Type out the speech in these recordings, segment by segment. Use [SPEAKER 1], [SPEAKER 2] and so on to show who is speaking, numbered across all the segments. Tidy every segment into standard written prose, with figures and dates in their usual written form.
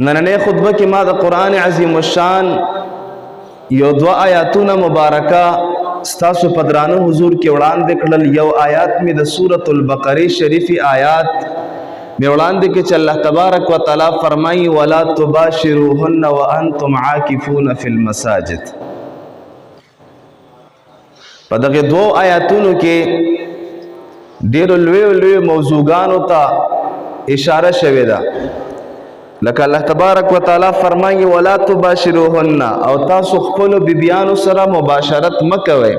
[SPEAKER 1] نننې خطبه کې ما د قرآن عظیم الشان یو دو آیاتونه مبارکه ستاسو په درانه حضور کې وړاندې کړل. یو آیات مې د سورة البقره شریفی آیات مې وړاندې کې چې الله تبارک وتعالی فرمایي ولا تباشروهن وانتم عاکفون فی المساجد. په دغه دو آیاتونو کې ډېرو لویو موضوعګانو ته اشاره شوې ده. لکه الله تبارک وتعالی فرمایي ولا تباشروهن، او تاسو خپل بیبیانو سره مباشرت مکوئ.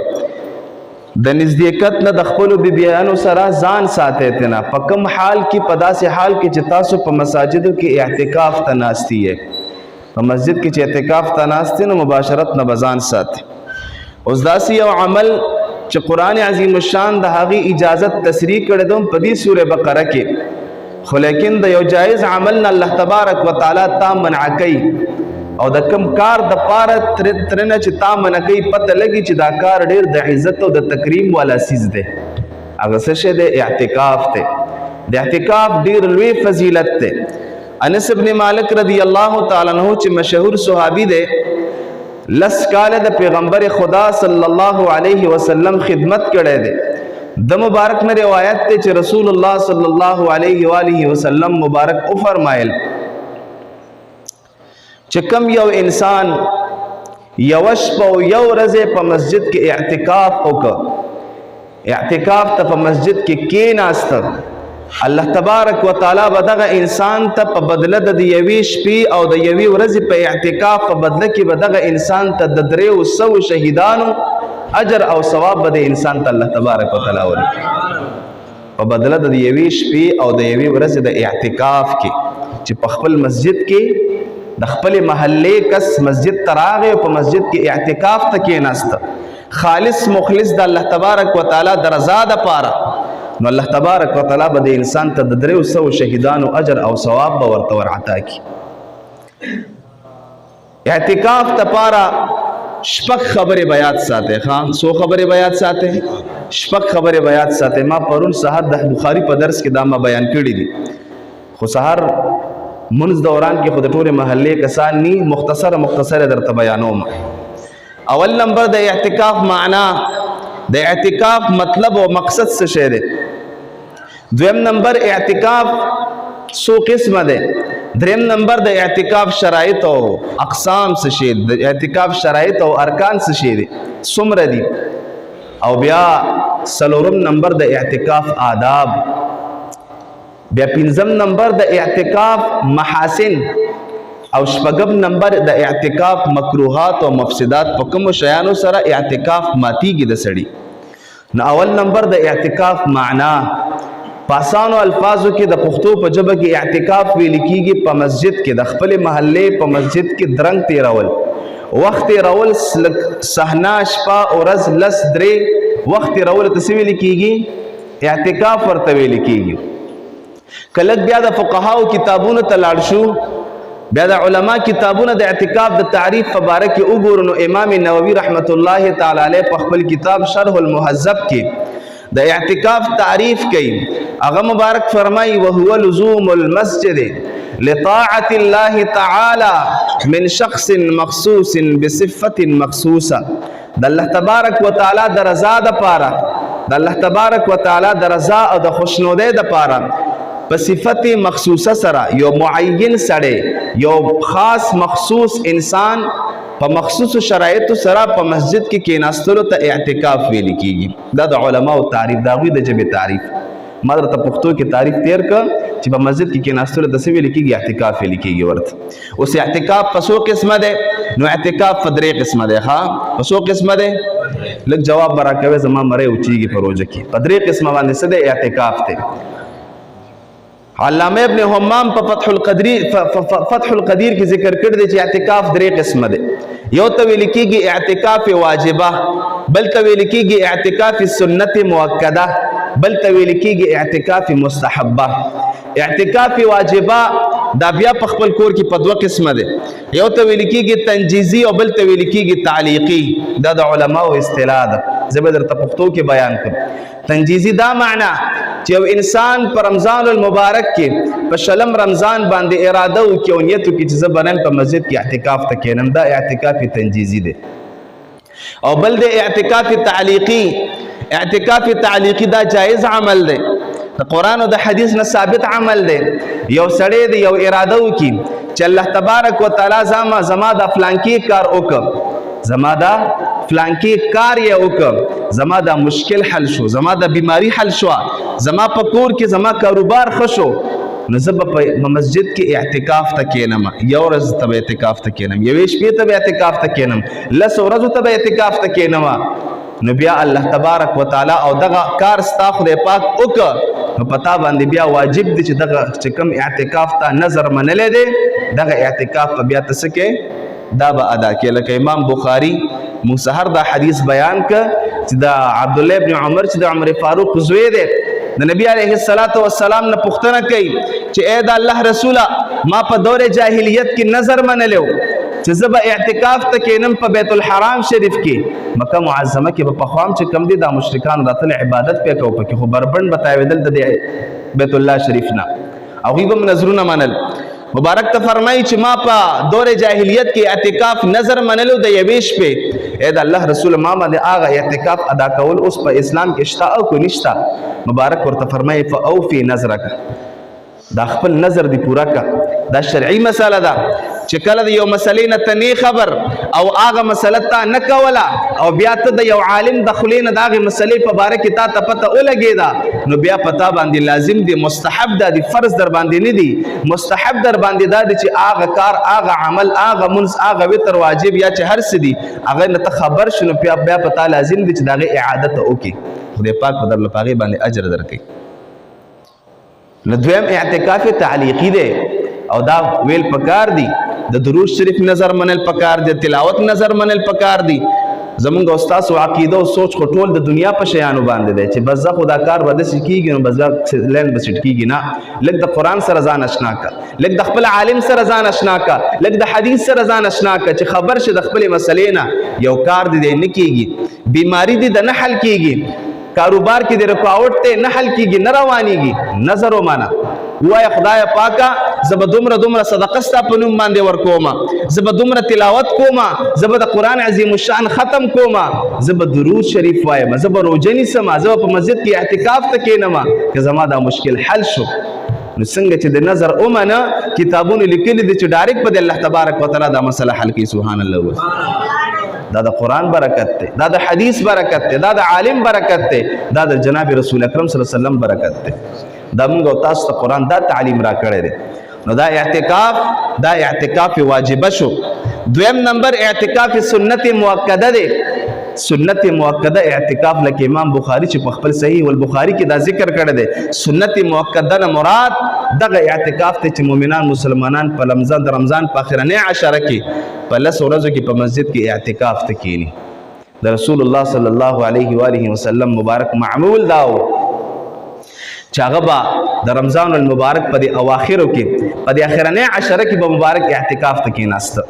[SPEAKER 1] د نزدېکت نه د خپل بیبیانو سره ځان ساتئ. تنه په کوم حال کې، په داسې حال کې چې تاسو په مساجدو کې اعتکاف ته ناستي یې. په مسجد کې چې اعتکاف ته ناستي نو مباشرت نه به ځان ساتئ. اوس داسې یو عمل چې قرآن عظیم الشان د هغې اجازت تصریح کړی ده په دې سورې بقره کې، خو لیکن د یو جایز عمل نه الله تبارک وتعالی تا منع کوي، او د کم کار د پاره ترنه چې تا منع کوي پته لګي چې دا کار ډیر د عزت او د تکریم والا سیز دی. هغه څه شی دی؟ اعتکاف دی. د اعتکاف ډیر لوی فضیلت دی. انس ابن مالک رضی الله تعالی عنہ چې مشهور صحابي دی، 10 کاله د پیغمبر خدا صلی الله علیه وسلم خدمت کړی دی. د مبارک نه روایت ته چې رسول الله صلی الله علیه و آله وسلم مبارک او فرمایل چې کم یو انسان یو شپه او یو ورځ په مسجد کې اعتکاف وکړ، اعتکاف ته په مسجد کې کېناسته، الله تبارک وتعالی به دغه انسان ته په بدله د یوې شپې او د یوې ورځې په اعتکاف په بدله کې به دغه انسان ته د 300 شهیدانو اجر او ثواب به د انسان ته الله تبارک وتعالی ورکړي په بدله د یوې شپې او د یوې ورځې د اعتکاف کې، چې په خپل مسجد کې د خپل محلې کس مسجد ته راغی او په مسجد کې اعتکاف ته کېناسته، خالص مخلص د الله تبارک وتعالی د رضا دپاره، نو الله تبارک وتعالی به د انسان ته د 300 شهیدانو اجر او ثواب به ورته ورعطا کړي. اعتکاف دپاره شپږ خبرې به یاد ساتئ. څو خبرې به یاد ساتئ؟ شپږ خبرې به یاد ساتئ. ما پرون سحر د بخاري په درس کې دا ما بیان کړي دي، خو سحر منځ دوران کې خو د ټولې محلې کسان نی، مختصره درته بیانوم. اول نمبر د اعتکاف معنا، د اعتکاف مطلب او مقصد څه شی دی. دویم نمبر اعتکاف څو قسمه دی. دریم نمبر د اعتکاف شرایط او اقسام څه شی دی. د اعتکاف شرایط او ارکان څه شی دی، څومره دي. او بیا څلورم نمبر د اعتکاف آداب. بیا پنځم نمبر د اعتکاف محاسن، او شپږم نمبر د اعتکاف مکروهات او مفسدات، په کومو شیانو سره اعتکاف ماتیږي د سړي. نو اول نمبر د اعتکاف معنا، په اسانو الفاظو کې د پښتو په ژبه کې اعتکاف ویل کېږي په مسجد کې د خپل محلې په مسجد کې درنګ تیرول، وخت تیرول، صحنه شپه ورځ 10 وخت تیرول ته څه ویل کېږي؟ اعتکاف ورته ویل کېږي. کله بیا د فقهاو کتابونو ته لاړ شو، بیا د علما کتابونه د اعتکاف د تعریف په باره کې وګورو، نو امام نووي رحمت الله تعالی علیه په خپل کتاب شرح المهذب کې د اعتکاف تعریف کوي. هغه مبارک فرمایي وهو لزوم المسجد لطاعة الله تعالی من شخص مخصوص بصفة مخصوصه. د الله تبارک وتعالی د رضا دپاره، د الله تبارک وتعالی د رضا او د خوشنودۍ دپاره په صفت مخصوصه سره یو معین سړی، یو خاص مخصوص انسان په مخصوص شرایطو سره په مسجد کې کېناستلو ته اعتکاف ویل کېږي. دا د علماو تعریف، د هغوی د ژبې تعریف. ما درته پښتو کې تعریف تیر کړ چې په مسجد کې کېناستلو ته څه ویل کېږي؟ اعتکاف ویل کېږي ورته. اوس اعتکاف په څو قسمه دی؟ نو اعتکاف په 3 قسمه دی. په څو قسمه دی؟ لږ جواب به راکوئ، زما مری اوچېږي په روژه کې. په 3 قسمه باندې څه دی اعتکاف دی. علامه ابن حمام په فتح القدیر کې ذکر کړی دی چې اعتکاف 3 قسمه دی. یو ته ویل کېږي اعتکاف واجبه، بل ته ویل کېږي اعتکاف سنت مؤکده، بل ته ویل کېږي اعتکاف مستحبه. اعتکاف واجبه دا بیا په خپل کور کې په 2 قسمه دی. یو ته ویل کېږي تنجیزي او بل ته ویل کېږي تعلیقي. دا د علماو اصطلاح ده، زه به درته پښتو کې بیان کړم. تنجیزی دا معنا چې یو انسان په رمضان المبارک کې په شلم رمضان باندې اراده وکړي او نیت وکړي چې زه به نن په مسجد کې اعتکاف ته کښېنم، دا اعتکاف تنجیزي دی. او بل د اعتکاف تعلیقي، اعتکاف تعلیقي دا جایز عمل دی، د قرآن او د حدیث نه ثابت عمل دی. یو سړی دی یو اراده وکړي چې الله تبارک وتعالی زما دا فلانکی کار وکړ، زما دا فلانکی کار یې وکړ، زما دا مشکل حل شو، زما دا بیماری حل شو، زما په کور کې زما کاروبار ښه شو، نو زه به په مسجد کې اعتکاف ته کښېنم. یو ورځ ته به اعتکاف ته کښېنم، یوې شپې ته به اعتکاف ته کښېنم، 10 ورځو ته به اعتکاف ته کښېنم. نو بیا الله تبارک وتعالی او دغه کار ستا خدای پاک وکړ، نو پتا باندې بیا واجب دی چې دغه چې کوم اعتکاف ته نظر منلی دی دغه اعتکاف په بیا ته څه کې دا به ادا کې. لکه امام بخاري موږ سهار دا حدیث بیان ک چې دا عبدالله ابن عمر چې د عمر فاروق زوی دی د نبی علیه السلام نه پوښتنه کوي چې اے د الله رسوله ما په دور جاهلیت کې نظر منلو چې زه به اعتکاف ته کښېنم په بیت الحرام شریف کې، مکه معظمه کې به پخوام چې کم دي دا مشرکان راتل عبادت پې کوو پکې، خو بربنډ به تاوېدل د بیت الله شریف نه، هغوی به م نظرونه منل. مبارک ته فرمایي چې ما په دور جاهلیت کې اعتکاف نظر منلو د یوې شپې، اے د الله رسول ما باندې هغه اعتکاف ادا کول اوس په اسلام کې شته او که نشته؟ مبارک ورته فرمایي فاوفي نظرک، دا خپل نظر دی پورا کا. دا شرعي مسله ده چې کله د یو مسلې نه ته نه خبر او هغه مسله ته نه کوله او بیا ته د یو عالم د خولې نه د هغې مسلې په باره کې تا ته پته ولګېده، نو بیا په تا باندې لازم دی، مستحب ده دی، فرض در باندې نه دی، مستحب در باندې دا دی چې هغه کار، هغه عمل، هغه منځ، هغه وتر واجب یا چې هر څه دي هغه نه ته خبر شو، نو بیا په تا لازم دی چې د هغې اعاده ته وکړي، خدای پاک به درله په هغې باندې اجر درکوي. نو دویم اعتکاف تعلیقي دی او دا ویل پکار دی، د درود شریف نظر منل پکار دی، تلاوت نظر منل پکار دی. زمونږ استاد او عقیده او سوچ خو ټول د دنیا په شیانو باندې دی چې بس زه خو دا کار به داسې کېږي نو بس لین به سیټ کېږي نه. لږ د قرآن سره ځان اشنا کا، لږ د خپل عالم سره ځان اشنا کا، لږ د حدیث سره ځان اشنا کا چې خبر شي د خپلې مسلې نه. یو کار دی نه کېږي، بیماری دی د نه حل کېږي، کاروبار کې د رکاوټ ته نه حل کېږي، نه روانېږي، نظر ومانه ووایه خدای پاکه زه به دومره صدقه ستا په نوم باندې ورکومه، زه به دومره تلاوت کومه، زه به د قرآن عظیم الشان ختم کومه، زه به درود شریف وایم، زه به روژه نیسم، زه به په مسجد کې اعتکاف ته کښېنم که زما دا مشکل حل شو. نو څنګه چې د نظر ومنه کتابونو لیکلي دي چې ډایرکټ به د الله تبارک وتعالی دا مسله حل کوي. سبحان الله، دا د قرآن برکت دی، دا د حدیث برکت دی، دا د عالم برکت دی، دا د جناب رسول اکرم صلی الله علیه وسلم برکت دی. دا موږ او تاسو ته قرآن دا تعلیم را کړی دی. نو دا اعتکاف واجبه شو. دویم نمبر اعتکاف سنت مؤکده دی. سنت مؤکده اعتکاف لکه امام بخاری چې په خپل صحیح والبخاری کې دا ذکر کړی دی. سنت مؤکده نه مراد دغه اعتکاف ته چې مؤمنان مسلمانان په رمضان په اخرنۍ عشره کې په 10 ورځو کې په مسجد کې اعتکاف ته کښېني. د رسول الله صلی الله علیه و آله وسلم مبارک معمول دا و چې هغه به د رمضان المبارک په دې اواخرو کې په دې اخرنۍ عشره کې به مبارک اعتکاف ته کښېناسته.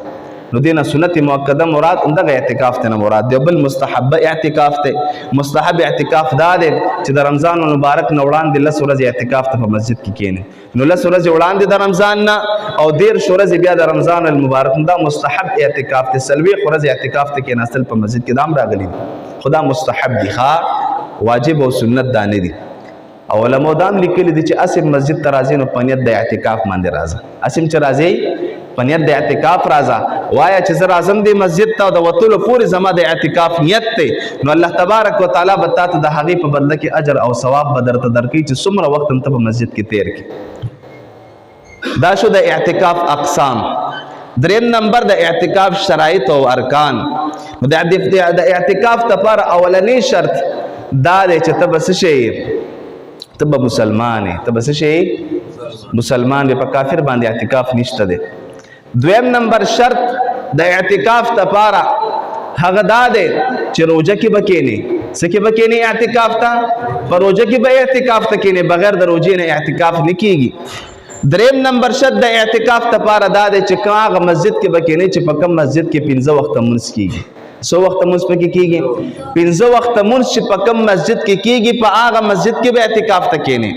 [SPEAKER 1] نو دینه سنت مؤکده مراد دغه اعتکاف ته نه مراد دی. بل مستحب اعتکاف ته، مستحب اعتکاف دا دی چې د رمضان المبارک نه وړاندې 10 ورځې اعتکاف ته په مسجد کې کښېني. نو 10 ورځې وړاندې د رمضان نه او 13 ورځې بیا د رمضان المبارک دا مستحب اعتکاف ته. 40 ورځې اعتکاف ته کښېناستل په مسجد کې دا هم راغلي دي، خو دا مستحب دي، واجب او سنت دا نه دي. او علماء دا هم لیکلي دي چې اسې مسجد ته راځئ نو په نیت د اعتکاف باندې راځه. اسې چې راځئ په نیت د اعتکاف راځه، وایه چې زه راځم دې مسجد ته او د وتلو پورې زما د اعتکاف نیت دی، نو الله تبارک وتعالی به تا ته د هغې په بدله کې اجر او ثواب به درته درکوي چې څومره وخت هم ته په مسجد کې تیر کړي. دا شو د اعتکاف اقسام. دریم نمبر د اعتکاف شرایط او ارکان. د اعتکاف لپاره اولنی شرط دا دی چې ته به څه شی، ته به مسلمان یې، ته به څه شی، مسلمان یې، په کافر باندې اعتکاف نشته دی. دویم نمبر شرط د اعتکاف لپاره هغه دا دی چې روژه کې به کښېنې. څه کې به کښېنې اعتکاف ته؟ په روژه کې به اعتکاف ته کښېنې، بغیر د روژې نه اعتکاف نه کېږي. دریم نمبر شرط د اعتکاف لپاره دا دی چې هغه مسجد کې به کښېنې چې په کوم مسجد کې 15 وخته لمونځ کېږي. سو وخت مونږ پکې کیږي 15 وخت مونږ چې په کوم مسجد کې کیږي په هغه مسجد کې به اعتکاف ته کېنه.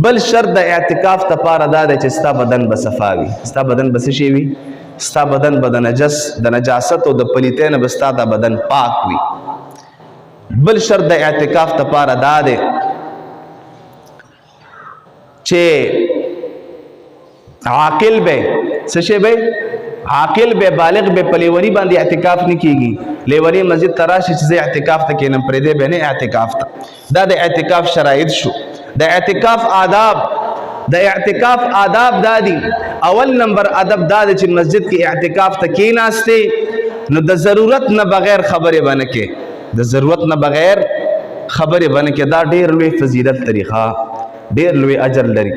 [SPEAKER 1] بل شرط د اعتکاف ته پاره دا دی چې ستا بدن به صفا وي. ستا بدن به څه شي وي؟ ستا بدن به د نجاست او د پلیتۍ نه به ستا د بدن پاک وي. بل شرط د اعتکاف ته پاره دا دی چې عاقل به څه شي به؟ عاقل به بالغ به په لیونی باندې اعتکاف نه کیږي. لیونی مسجد تراشي چې اعتکاف ته کېنم پرې دی به نه اعتکاف ته. دا د اعتکاف شرایط شو. د اعتکاف آداب دادي. اول نمبر ادب دا چې مسجد کې اعتکاف ته کېناسته نو د ضرورت نه بغیر خبره باندې کې د ضرورت نه بغیر خبره باندې کې دا ډېر لوی فضیلت طریقه ډېر لوی اجر لري.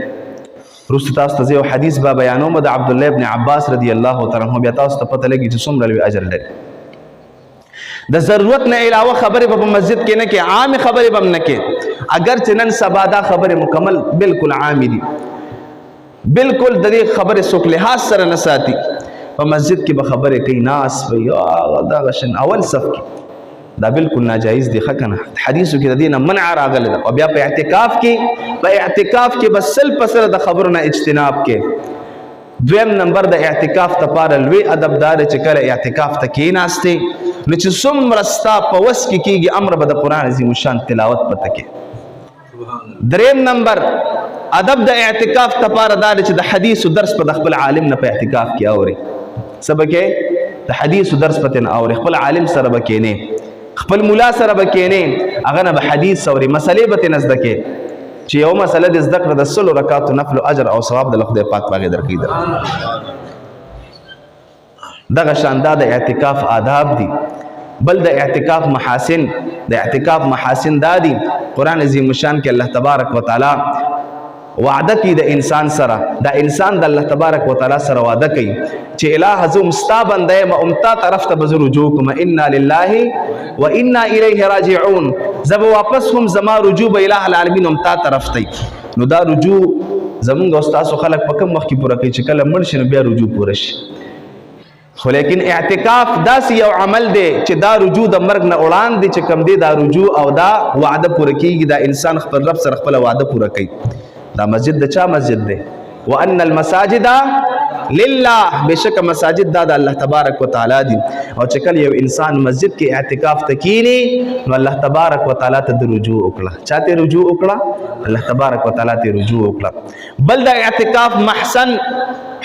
[SPEAKER 1] رسول تاسو ته یو حدیث با بیانوم د عبد الله ابن عباس رضی الله تعالی عنہ بیا تاسو ته پته لګي چې څومره لوی اجر لري. د ضرورت نه علاوه خبره په مسجد کې نه کې عام خبره بم نه کې. اگر چې نن سبا دا خبره مکمل بالکل عام دي بالکل د دې خبره څوک لحاظ سره نه ساتي په مسجد کې به خبره کوي ناس وي دا غشن اول صف کې دا بالکل ناجایز دی خکنه. حدیثو کې د دې نه منع راغلی ده. او بیا په اعتکاف کې بس سل پسره د خبرو نه اجتناب کې. دویم نمبر د اعتکاف لپاره لوی ادب دار چې کله اعتکاف ته کېناستې نو چې څومره ستا په وس کې کېږي امر به د قرآن عظیم الشان تلاوت پته کې. دریم نمبر ادب د اعتکاف لپاره دا چې د حدیثو درس په د خپل عالم نه په اعتکاف کې اوري. سبا کې د حدیثو درس پته نه اوري. خپل عالم سره به کېنې خپل مولا سره به کېنې هغه نه به حدیث اوري مسلې به ترې نه زده کې چې یو مسله د زده کړه د 100 رکعاتو نفل اجر او ثواب د خدای پاک باغې درکړي. دغه شان د اعتکاف آداب دي. بل د اعتکاف محاسن دادي. قرآن عظیم الشان کې الله تبارک وتعالى وعده کوي د انسان سره. دا انسان د الله تبارک وتعالى سره وعده کوي چې الہ زم ستا بنده ما امتا طرف ته بزر رجوع کوم انا لله وانا الیه راجعون. زب واپس هم زما رجوع به الہ العالمین امتا طرف ته. نو دا رجوع زمونږ استاد خلک په کوم وخت کې پوره کوي چې کله مړ شي بیا رجوع پوره شي. خو لیکن اعتکاف داسې یو عمل دی چې دا رجوع د مرګ نه وړاندې چې کم دی دا رجوع او دا وعده پوره کیږي. دا انسان خپل رب سره خپل وعده پوره کوي. دا مسجد د چا مسجد دی؟ وان المساجد لله. بشک مساجد دا د الله تبارک وتعالى دي. او چې کله یو انسان مسجد کې اعتکاف ته کینی نو الله تبارک وتعالى ته رجوع وکړه. چاته رجوع وکړه؟ الله تبارک وتعالى ته رجوع وکړه. بل د اعتکاف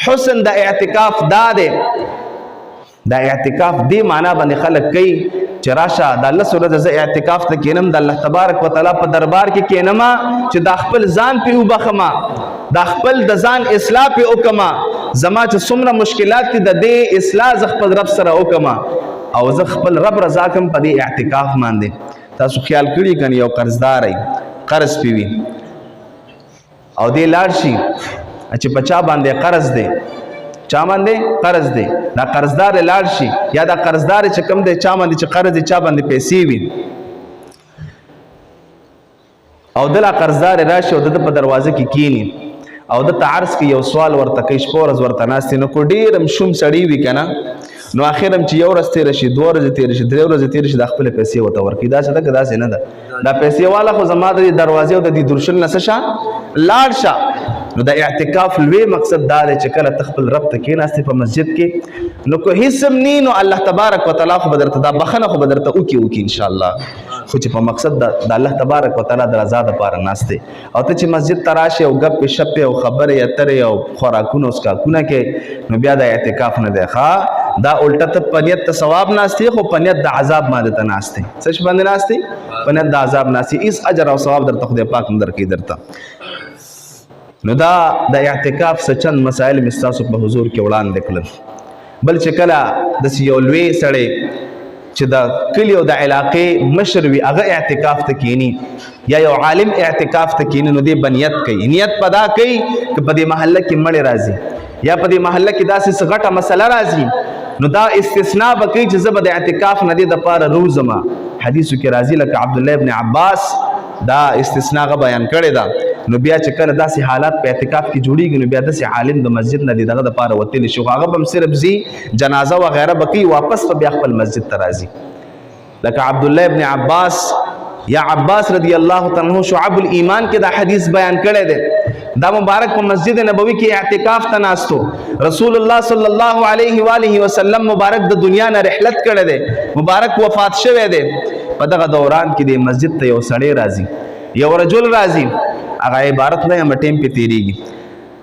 [SPEAKER 1] حسن د اعتکاف دا دی. دا اعتکاف دی معنا باندې خلک کوي چې راشه د الله سره د اعتکاف ته کینم د الله تبارک وتعالى په دربار کې کینم چې دا خپل ځان په وبخما دا خپل د ځان اصلاح په وکما زما چې څومره مشکلات دي د دې اصلاح ز خپل رب سره وکما او ز خپل رب رضا کوم په دې اعتکاف باندې. تاسو خیال کړی کني یو قرضدار ای قرض پیوي او دې لاړ شي چې بچا باندې قرض دی چا باندې قرض دی. دا قرضدار لاړ شي یا دا قرضدار چې کوم دی چا باندې چې قرض دی چا باندې پیسې وي او دلا قرضدار راشي او د په دروازه کې کینی او د تعرض کې یو سوال ورته کوي شپورز ورته ناستې نو کو ډیرم شوم سړی وي کنه نو اخرم چې یو ورځ تیر شي دوه ورځې تیر شي درې ورځې تیر شي د خپل پیسې وته ورکړي. دا څه ده که داسې نه ده؟ دا پیسې والا خو زما د دروازې او د دې درشل نه څه شه لاړ شه. نو د اعتکاف لوی مقصد دا دی چې کله ته خپل رب ته کېناستې په مسجد کې نو که هیڅ هم نی نو الله تبارک وتعالی خو به درته دا بخنه خو به درته وکړي انشاءالله. خو چې په مقصد د الله تبارک وتعالی د رضا دپاره ناست دی او ته چې مسجد ته راشې او ګپې شپې او خبرې اترې او خوراکونه او څښاکونه کې نو بیا د اعتکاف نه دی ښه. دا الټه ته په نیت ته ثواب ناستې خو په نیت د عذاب باندې ته ناستې څه شي باندې ناستې په نیت د عذاب ناستې هېڅ اجر او ثواب درته خدای پاک نه درکوي درته. نو دا د اعتکاف څه چند مسایل مې ستاسو په حضور کې وړاندې کړل. بل چې کله داسې یو لوی سړی چې د کلي او د علاقې مشر وي هغه اعتکاف ته کینی یا یو عالم اعتکاف ته کینی نو دې بنیت کوي. نیت پدا کوي چې په دې محله کې مړی راځي یا په دې محله کې داسې غټه مسله راځي نو دا استثناء به کوي چې زه به د اعتکاف نه دې دپاره روزم. حدیثو کې راځي لکه عبد الله ابن عباس دا استثناء غ بیان کړی دا. نو بیا چې کله داسې حالات په اعتکاف کې جوړیږي نو بیا داسې عالم د مسجد نه دغه دپاره وتلی شي خو هغه به هم صرف ځي جنازه وغیره به کوي واپس به بیا خپل مسجد ته راځي لکه عبدالله ابن عباس یا عباس رضی الله تعالی عنہ شعب الایمان کې دا حدیث بیان کړی دی دا مبارک په مسجد نبوي کې اعتکاف ته ناستو رسول الله صلی الله علیه و آله وسلم مبارک د دنیا نه رحلت کړی دی مبارک وفات شوی دی په دغه دوران کې د مسجد ته یو سړی راځي یو رجل راځي هغه عبارت نه یم ټیم په تیریږي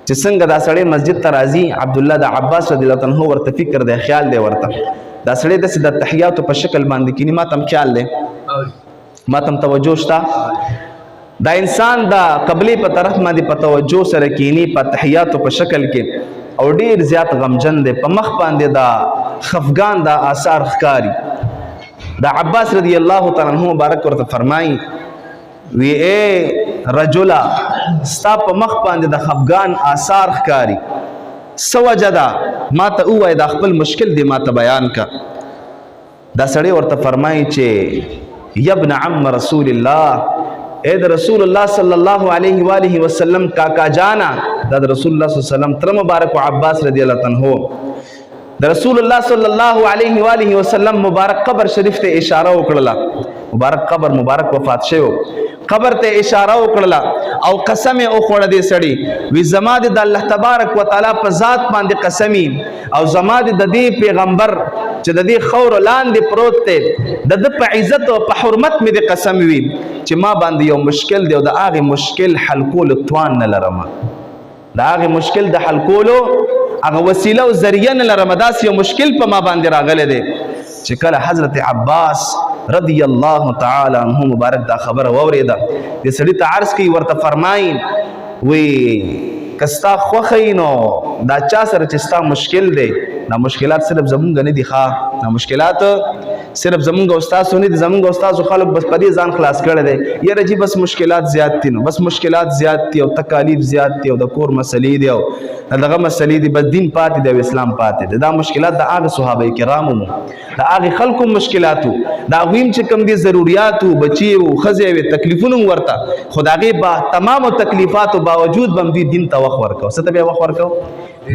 [SPEAKER 1] چې څنګه دا سړی مسجد ته راځي عبدالله د عباس رضی الله عنه ورته فکر دی خیال دی ورته دا سړی داسې د تحیاتو په شکل باندې کینی ما تم خیال دی ما تم توجه شته دا انسان دا قبلی په طرف باندې په توجه سره کینی په تحیاتو په شکل کې او ډیر زیات غمجن دی په مخ باندې دا خفګان دا آثار ښکاری دا عباس رضی الله تعالی عنہ مبارک ورته فرمایي وی اے رجلا ستا په مخ باندې د خفګان آثار ښکاری څه وجه ده ما ته ووایه دا خپل مشکل دی ما ته بیان کا دا سړی ورته فرمایي چې یا ابن عم رسول الله اے د رسول الله صلی الله علیه و آله وسلم کاکا جانا دا د رسول الله صلی الله علیه وسلم تر مبارک عباس رضی الله عنه د رسول الله صلی الله علیه و آله وسلم مبارک قبر شریف ته اشاره وکړه مبارک قبر مبارک وفات شوی قبر ته اشاره وکړه او قسم او خوړه دې سړی وی زما د الله تبارک وتعالى په ذات باندې قسمی او زما د دې پیغمبر چې د دې خور لاندې پروت دی د په عزت او په حرمت مې د قسم وی چې ما باندې یو مشکل دی او د هغه مشکل حل کول توان نه لرم د هغه مشکل د حل کولو هغه وسیله او ذریعہ نه لرم داس یو مشکل په ما باندې راغلی دی چې کله حضرت عباس رضی الله تعالی عنہ مبارک دا خبر واوریدا د سړی ته عرض کوي ورته فرمایي وی کستا خوخینو دا چا سره چې ستا مشکل دی دا مشکلات صرف زمونږ نه دي ښه دا مشکلات صرف زمونږ استاد نه دي زمونږ استاد خلک بس په دې ځان خلاص کړی دی یاره جی بس مشکلات زیات دي نو بس مشکلات زیات دي او تکالیف زیات دي او د کور مسلې دي او دغه مسلې دي بس دین پاتې دی او اسلام پاتې دی دا مشکلات د هغه صحابه کرامو د هغه خلکو مشکلاتو دا هغوی چې کوم دي ضروریاتو بچي او ښځې وې تکلیفونه ورته خو د هغې با تمامو تکلیفاتو باوجود به هم دوی دین ته وخت ورکو څه ته بیا وخت ورکو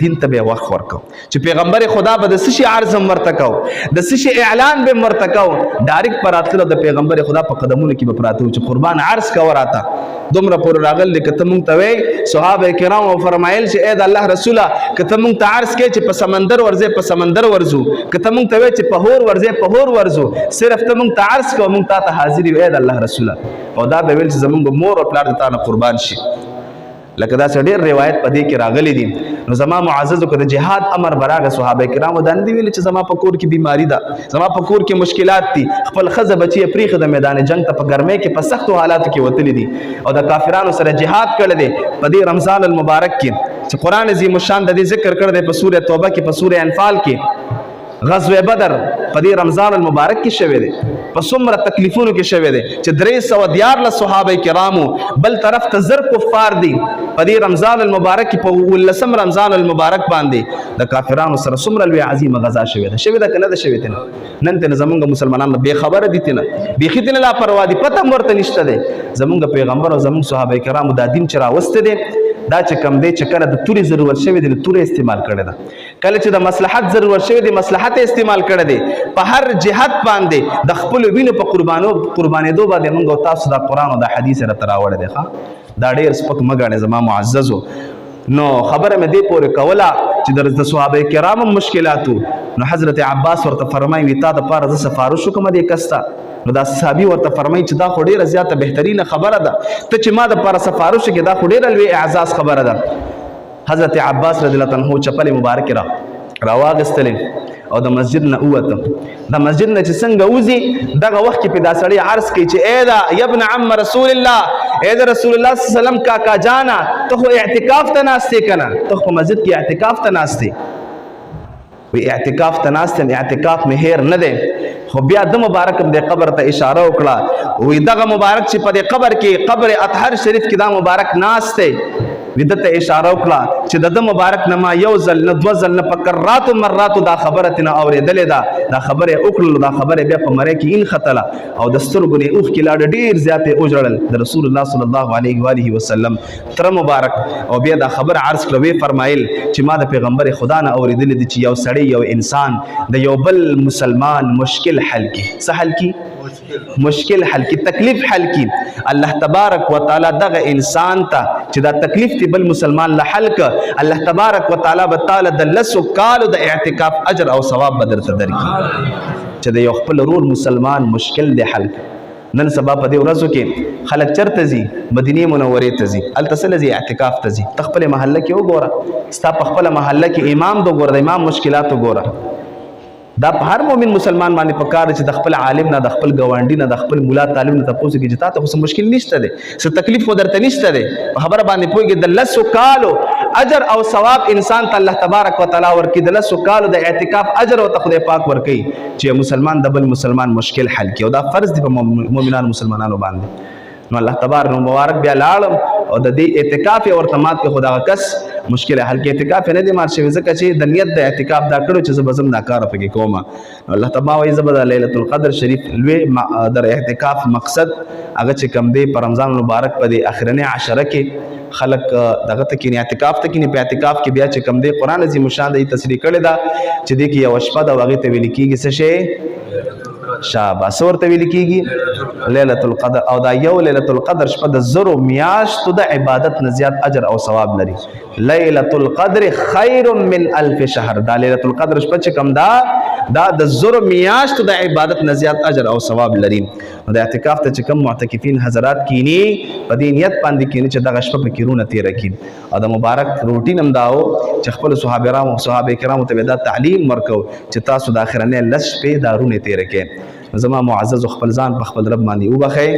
[SPEAKER 1] دین ته بیا وخت ورکو چې پیغمبر خدا به د څه شي عرض هم ورته کو د څه شي اعلان به هم ورته کو ډایرکټ په راتلو د پیغمبر خدا په قدمونو کې به پراته چې قربان عرض کوه راته دومره پورې راغلی که ته مونږ ته وایې صحابه کرامو فرمایل چې ای د الله رسوله که ته مونږ ته عرض کوې چې په سمندر ورځې په سمندر ورځو که ته مونږ ته وایې چې په هور ورځې په هور ورځو صرف ته مونږ ته عرض کوه مونږ تا ته حاضر یو ای د الله رسوله او دا به ویل چې زمونږ مور او پلار د تا نه قربان شي لکه دا ډېر روایت په دې کې راغلی دي نو زما معززو که د جهاد امر براغه صحابه کرامو دا نه دي ویلي چې زما په کور کې بیماری ده زما په کور کې مشکلات دي خپل ښځه بچي یې پرېښه د میدان جنګ ته په ګرمۍ کې په سختو حالاتو کې وتلي دي او د کافرانو سره جهاد کړی دی په دې رمضان المبارک کې چې قرآن عظیم الشان د دې ذکر کړی دی په سوره توبه کې په سوره انفال کې غزوه بدر په دې رمضان المبارک کې شوی دی په څومره تکلیفونو کې شوی دی چې 314 صحابه کرامو بل طرف ته زر کفار دي په دې رمضان المبارک کې په 19 رمضان المبارک باندې د کافرانو سره څومره لوی عظیمه غزا شوی ده که نه ده شوی ته نن ته زمونږ مسلمانان بې خبره دي ته نه بیخي ته نه لاپروا دي پته هم ورته نشته دی زمونږ پیغمبر او زمونږ صحابه کرامو دا دین چې راوستی دی دا چې کم دی چې کله د تورې ضرورت شوی دی د تورې استعمال کړی ده کله چې د مصلحت ضرورت شوی دی مصلحت استعمال کړی دی په هر جهت باندې د خپلو وینو په قربانېدو باندې موږ او تاسو دا قرآن او دا حدیث راته راوړی دی ښه دا ډېر سپک مه ګڼئ زما معززو نو خبره مې دې پورې کوله چې د صحابه کرامو مشکلاتو نو حضرت عباس ورته فرمایي وي تا دپاره زه سفارش وکړم دې کس ته نو دا صحابي ورته فرمایي چې دا خو ډېره زیاته بهترینه خبره ده ته چې ما دپاره سفارش وکړې دا خو ډېره لوی اعزاز خبره ده حضرت عباس رضی الله عنه چپلې مبارکې راواغېستلې او د مسجد نه ووته د مسجد نه چې څنګه وځي دغه وخت کې په دا سړی عرض کوي چې ای دا یا ابن عم رسول الله ای د رسول الله صلی الله علیه وسلم کاکا جانا ته خو اعتکاف ته ناستې که نه ته خو مسجد کې اعتکاف ته ناستې وی اعتکاف ته ناستم اعتکاف مې هیر نه دی خو بیا د مبارک د قبر ته اشاره وکړه وی دغه مبارک چې په دې قبر کې قبر اطهر شریف کې دا مبارک ناست دی ودته اشاره وکړه چې د مبارک نه ما یو ځل نه دوه ځل نه په کراتو مراتو دا خبره تنه اورېدلې دا خبره وکړل دا خبره بیا په مری کې ان خطله او د سترګو نه اوښ کې لاړ ډیر زیاتې اوجړل د رسول الله صلی الله علیه و آله وسلم تر مبارک او بیا دا خبر عرض کړه وی فرمایل چې ما د پیغمبر خدا نه اورېدلې دي چې یو سړی یو انسان د یو بل مسلمان مشکل حل کی څه حل کی مشکل حل کی تکلیف حل کی الله تبارک وتعالى دغه انسان ته چې دا تکلیف دی بل مسلمان له حل ک الله تبارک وتعالى بتعالى د لسو کالو د اعتکاف اجر او ثواب بدرته درکې چې د یو خپل رور مسلمان مشکل دی حل نن سبا په دې ورځو کې خلک چرته ځي مدینه منورې ته ځي هلته څه ځي اعتکاف ته ځي ته خپل محله کې وګوره ستا په خپل محله کې امام د ګوره د امام مشکلات وګوره دا په هر مؤمن مسلمان باندې پکار چې د خپل عالم نه د خپل ګوانډي نه د خپل مولا طالب نه تاسو کې جتا ته څه مشکل نشته دی څه تکلیف ودرته نشته دی په خبره باندې پوهیږي د لسو کالو اجر او ثواب انسان ته الله تبارک وتعالى ورکړي د لسو کالو د اعتکاف اجر او خدای پاک ورکړي چې مسلمان د بل مسلمان مشکل حل کړي او دا فرض دی په مؤمنانو مسلمانانو باندې نو الله تبارک مبارک بیا لاړم او د دې اعتکاف او ارتمات کې خدا کس مشکل حل کې اعتکاف نه دی مار شوی ځکه چې د نیت د اعتکاف دا کړو چې زبزم دا کار پکې کومه الله تبارک وایي زبد ليله القدر شریف لوی در اعتکاف مقصد هغه چې کم دی په رمضان مبارک په دې اخرنه عشره کې خلق دغه ته کې اعتکاف ته کې په اعتکاف کې بیا چې کم دی قران عظیم شان دی تصریح کړی دا چې دې کې یو شپه دا وغه ته ویل کېږي څه شی شاباس ورته ویل کېږي ليله القدر او دا یو ليله القدر شپه د زرو میاشتو د عبادت نه زیات اجر او ثواب لري ليله القدر خير من الف شهر دا ليله القدر شپه چې کم دا د زرو میاشتو د عبادت نه زیات اجر او ثواب لري نو د اعتکاف ته چې کم معتکفین حضرات کینی په دې نیت باندې کینی چې دغه شپه په کیرونه تیر کړي او د مبارک روټین هم داو چې خپل صحابه کرامو ته دا تعلیم ورکو چې تاسو د اخرنه لس شپې دارونه تیر کړئ زما معزز خپل ځان په خپل رب باندې وبخئ